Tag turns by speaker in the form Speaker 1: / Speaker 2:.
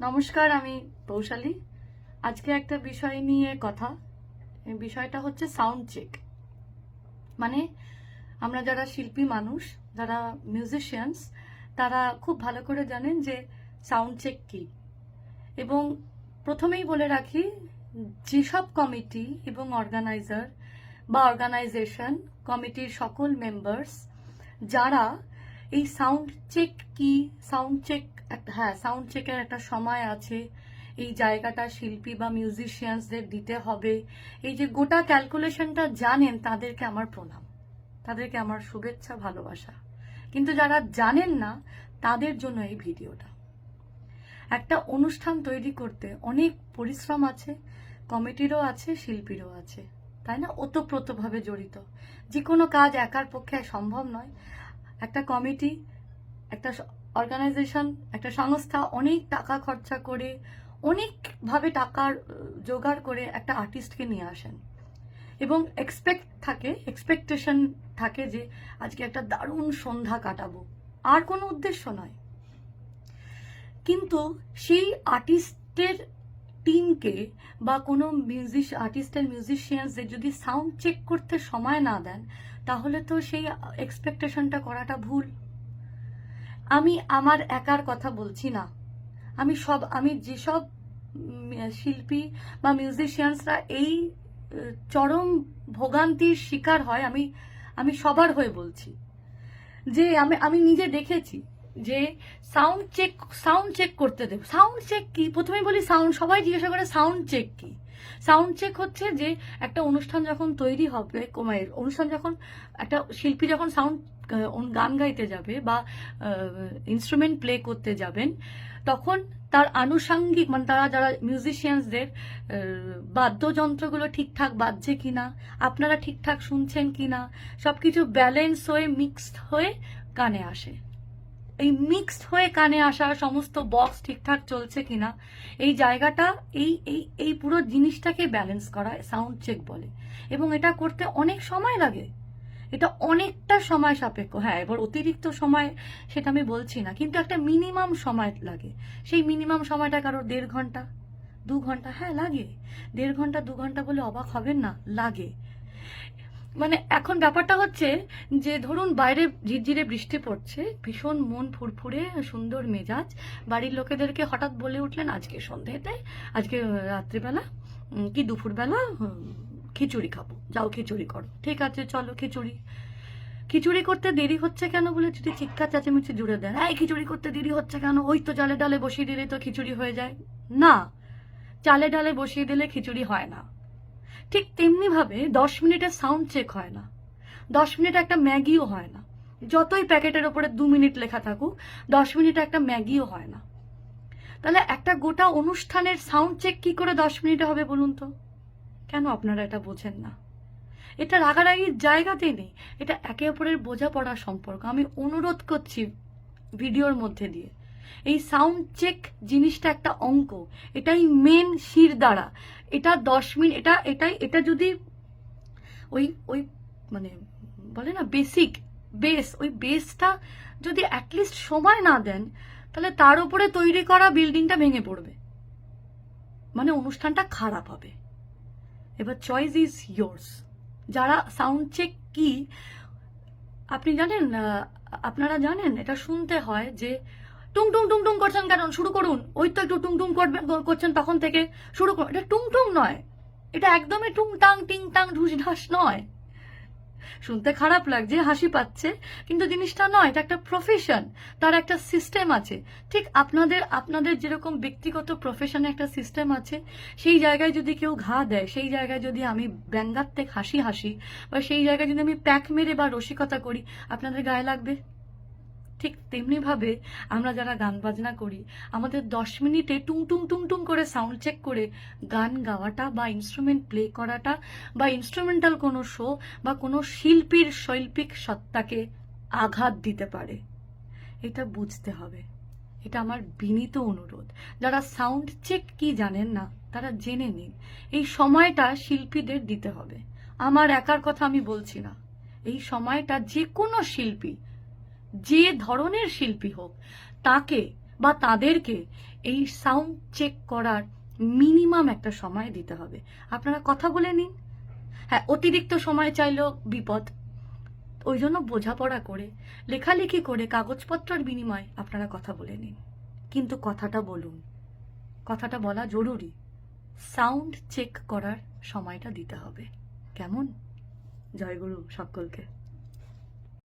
Speaker 1: নমস্কার, আমি পৌশালী। আজকে একটা বিষয় নিয়ে কথা। বিষয়টা হচ্ছে সাউন্ড চেক। মানে আমরা যারা শিল্পী মানুষ, যারা মিউজিশিয়ানস, তারা খুব ভালো করে জানেন যে সাউন্ড চেক কি। এবং প্রথমেই বলে রাখি, যেসব কমিটি এবং অর্গানাইজার বা অর্গানাইজেশন কমিটির সকল মেম্বার্স যারা এই সাউন্ড চেক কি, সাউন্ড চেকের একটা সময় আছে, এই জায়গাটা শিল্পী বা মিউজিশিয়ানসদের দিতে হবে, এই যে গোটা ক্যালকুলেশনটা জানেন, তাদেরকে আমার প্রণাম, তাদেরকে আমার শুভেচ্ছা, ভালোবাসা। কিন্তু যারা জানেন না, তাদের জন্য এই ভিডিওটা। একটা অনুষ্ঠান তৈরি করতে অনেক পরিশ্রম আছে, কমিটিরও আছে, শিল্পীরও আছে, তাই না? ওতপ্রোতভাবে জড়িত। যে কোনো কাজ একার পক্ষে সম্ভব নয়। একটা কমিটি, একটা অর্গানাইজেশন, একটা সংস্থা অনেক টাকা খরচা করে, অনেকভাবে টাকার জোগাড় করে একটা আর্টিস্টকে নিয়ে আসেন এবং এক্সপেকটেশন থাকে যে আজকে একটা দারুণ সন্ধ্যা কাটাবো, আর কোনো উদ্দেশ্য নয়। কিন্তু সেই আর্টিস্টের টিমকে বা কোনো আর্টিস্টের মিউজিশিয়ানসদের যদি সাউন্ড চেক করতে সময় না দেন, তাহলে তো সেই এক্সপেকটেশনটা করাটা ভুল। আমি আমার একার কথা বলছি না, আমি যেসব শিল্পী বা মিউজিশিয়ানসরা এই চরম ভোগান্তির শিকার হয়, আমি সবার হয়ে বলছি যে আমি নিজে দেখেছি যে সাউন্ড চেক করতে দেব। সাউন্ড চেক কি? প্রথমে বলি সাউন্ড, সবাই জিজ্ঞাসা করে সাউন্ড চেক কি। সাউন্ড চেক হচ্ছে যে একটা অনুষ্ঠান যখন তৈরি হবে, অনুষ্ঠান যখন একটা শিল্পী যখন গান গাইতে যাবে বা ইনস্ট্রুমেন্ট প্লে করতে যাবেন, তখন তার আনুষাঙ্গিক, মানে তারা যারা মিউজিশিয়ানসদের বাদ্যযন্ত্রগুলো ঠিকঠাক বাজছে কিনা, আপনারা ঠিকঠাক শুনছেন কিনা, সবকিছু ব্যালেন্স হয়ে মিক্সড হয়ে কানে আসে। এই মিক্সড হয়ে কানে আসা সমস্ত বক্স ঠিকঠাক চলছে কিনা, এই জায়গাটা, এই এই এই পুরো জিনিসটাকে ব্যালেন্স করা সাউন্ড চেক বলে। এবং এটা করতে অনেক সময় লাগে, এটা অনেকটা সময় সাপেক্ষ। হ্যাঁ, এবার অতিরিক্ত সময় সেটা আমি বলছি না, কিন্তু একটা মিনিমাম সময় লাগে। সেই মিনিমাম সময়টা কারোর 1.5 ঘন্টা, 2 ঘন্টা, হ্যাঁ লাগে। 1.5 ঘন্টা 2 ঘন্টা বলে অবাক হবেন না, লাগে। মানে এখন ব্যাপারটা হচ্ছে যে ধরুন বাইরে ঝিরঝিরে বৃষ্টি পড়ছে, ভীষণ মন ফুরফুরে, সুন্দর মেজাজ, বাড়ির লোকেদেরকে হঠাৎ বলে উঠলেন আজকে সন্ধ্যেতে, আজকে রাত্রিবেলা কি দুপুরবেলা খিচুড়ি খাবো, যাও খিচুড়ি করো। ঠিক আছে, চলো খিচুড়ি করতে দেরি হচ্ছে কেন বলে যদি চিৎকার চেঁচামেচি জুড়ে দেন, এই খিচুড়ি করতে দেরি হচ্ছে কেন, ওই তো চালে ডালে বসিয়ে দিলেই তো খিচুড়ি হয়ে যায়। না, চালে ডালে বসিয়ে দিলে খিচুড়ি হয় না। ঠিক তেমনি ভাবে 10 মিনিটের সাউন্ড চেক হয় না, 10 মিনিট একটা ম্যাগিও হয় না। যতই প্যাকেটের ওপরে 2 মিনিট লেখা থাকুক, 10 মিনিট একটা ম্যাগিও হয় না। তাহলে একটা গোটা অনুষ্ঠানের সাউন্ড চেক কি করে 10 মিনিটে হবে বলুন তো? কেন আপনারা এটা বোঝেন না? এটা রাগারাগির জায়গাতেই নেই, এটা একে অপরের বোঝাপড়ার সম্পর্ক। আমি অনুরোধ করছি ভিডিওর মধ্যে দিয়ে, এই সাউন্ড চেক জিনিসটা একটা অঙ্ক, এটাই মেন শিরদাঁড়া। এটা 10 মিনিট, এটা যদি ওই ওই মানে বলে না বেস, ওই বেসটা যদি অ্যাটলিস্ট সময় না দেন, তাহলে তার উপরে তৈরি করা বিল্ডিংটা ভেঙে পড়বে, মানে অনুষ্ঠানটা খারাপ হবে। এবার চয়েস ইজ ইয়োর্স। যারা সাউন্ড চেক কি আপনি জানেন, আপনারা জানেন, এটা শুনতে হয় যে টুং টুং টুং টুং করছেন কেন, শুরু করুন। ওই তো একটু টুং টুং করছেন তখন থেকে, শুরু করুন। এটা টুং টুং নয়, এটা একদমই টুং টাং টিং টাং ঢুস ঢাস নয়। শুনতে খারাপ লাগছে, হাসি পাচ্ছে, কিন্তু জিনিসটা নয়। এটা একটা প্রফেশন, তার একটা সিস্টেম আছে। ঠিক আপনাদের যেরকম ব্যক্তিগত প্রফেশনে একটা সিস্টেম আছে, সেই জায়গায় যদি কেউ ঘা দেয়, সেই জায়গায় যদি আমি ব্যঙ্গাত্মক হাসি বা সেই জায়গায় যদি আমি প্যাক মেরে বা রসিকতা করি, আপনাদের গায়ে লাগবে? ঠিক তেমনি ভাবে আমরা যারা গান বাজনা করি, আমাদের 10 মিনিটে টুং টুং টুং টুং করে সাউন্ড চেক করে গান গাওয়াটা বা ইনস্ট্রুমেন্ট প্লে করাটা বা ইনস্ট্রুমেন্টাল কোনো শো বা কোনো শিল্পীর শৈল্পিক সত্তাকে আঘাত দিতে পারে। এটা বুঝতে হবে, এটা আমার বিনীত অনুরোধ। যারা সাউন্ড চেক কি জানেন না, তারা জেনে নিন। এই সময়টা শিল্পীদের দিতে হবে। আমার একার কথা আমি বলছি না, এই সময়টা যে কোনো শিল্পী, যে ধরনের শিল্পী হোক, তাকে বা তাদেরকে এই সাউন্ড চেক করার মিনিমাম একটা সময় দিতে হবে। আপনারা কথা বলে নিন। হ্যাঁ, অতিরিক্ত সময় চাইলেও বিপদ, ওই জন্য বোঝাপড়া করে, লেখালেখি করে, কাগজপত্রের বিনিময়ে আপনারা কথা বলে নিন, কিন্তু কথাটা বলুন। কথাটা বলা জরুরি। সাউন্ড চেক করার সময়টা দিতে হবে। কেমন? জয়গুরু সকলকে।